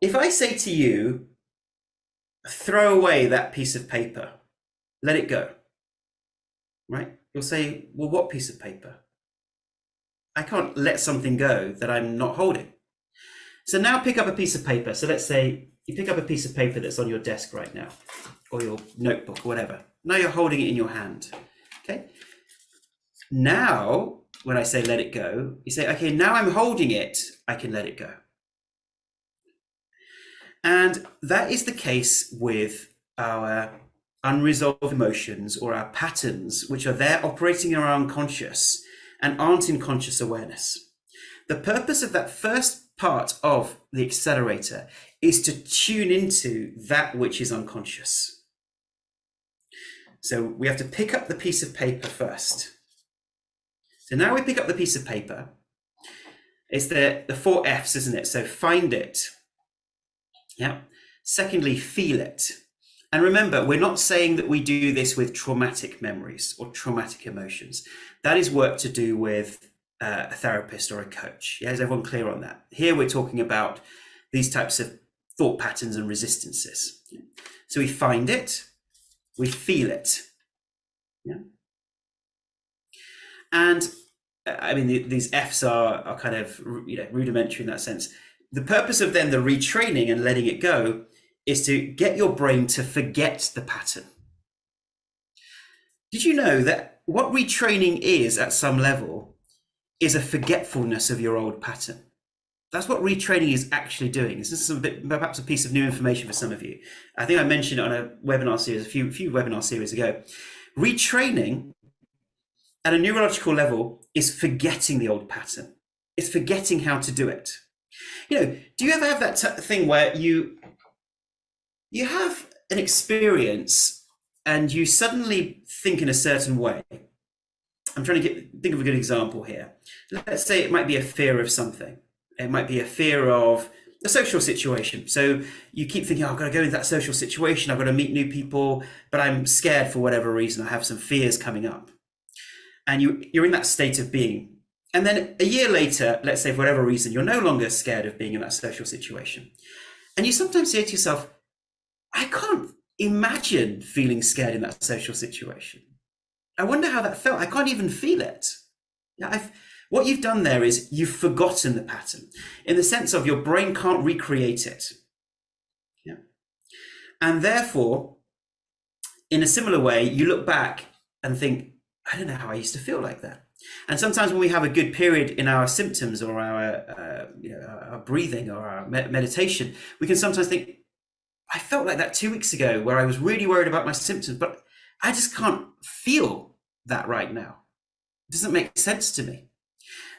If I say to you, throw away that piece of paper, let it go, right? You'll say, well, what piece of paper? I can't let something go that I'm not holding. So now pick up a piece of paper. So let's say you pick up a piece of paper that's on your desk right now, or your notebook or whatever. Now you're holding it in your hand. Okay. Now, when I say let it go, you say, okay, now I'm holding it, I can let it go. And that is the case with our unresolved emotions or our patterns, which are there operating in our unconscious and aren't in conscious awareness. The purpose of that first part of the accelerator is to tune into that which is unconscious. So we have to pick up the piece of paper first. So now we pick up the piece of paper. It's the 4 F's, isn't it? So find it. Yeah. Secondly, feel it. And remember, we're not saying that we do this with traumatic memories or traumatic emotions. That is work to do with a therapist or a coach. Yeah, is everyone clear on that? Here we're talking about these types of thought patterns and resistances. So we find it, we feel it. Yeah. And I mean, these F's are kind of, rudimentary in that sense. The purpose of then the retraining and letting it go is to get your brain to forget the pattern. Did you know that what retraining is at some level is a forgetfulness of your old pattern? That's what retraining is actually doing. This is perhaps a piece of new information for some of you. I think I mentioned it on a webinar series, a few webinar series ago. Retraining at a neurological level is forgetting the old pattern. It's forgetting how to do it. Do you ever have that thing where you have an experience and you suddenly think in a certain way? I'm trying to think of a good example here. Let's say it might be a fear of something. It might be a fear of a social situation. So you keep thinking, I've got to go into that social situation. I've got to meet new people, but I'm scared for whatever reason. I have some fears coming up. And you're in that state of being. And then a year later, let's say for whatever reason, you're no longer scared of being in that social situation. And you sometimes say to yourself, I can't imagine feeling scared in that social situation. I wonder how that felt. I can't even feel it. What you've done there is you've forgotten the pattern in the sense of your brain can't recreate it. Yeah. And therefore, in a similar way, you look back and think, I don't know how I used to feel like that. And sometimes when we have a good period in our symptoms or our breathing or our meditation, we can sometimes think, I felt like that 2 weeks ago where I was really worried about my symptoms, but I just can't feel that right now. It doesn't make sense to me.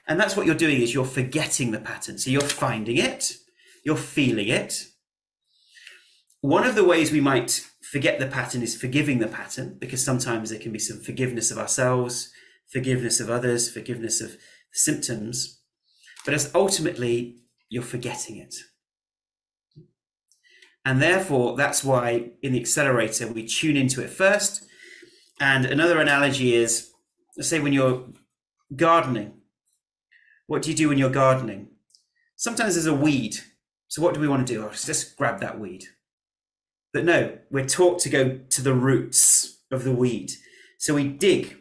And that's what you're doing, is you're forgetting the pattern. So you're finding it, you're feeling it. One of the ways we might forget the pattern is forgiving the pattern, because sometimes there can be some forgiveness of ourselves, forgiveness of others, forgiveness of symptoms, but as ultimately you're forgetting it. And therefore, that's why in the accelerator, we tune into it first. And another analogy is, let's say when you're gardening, what do you do when you're gardening? Sometimes there's a weed. So what do we want to do? Oh, just grab that weed. But no, we're taught to go to the roots of the weed. So we dig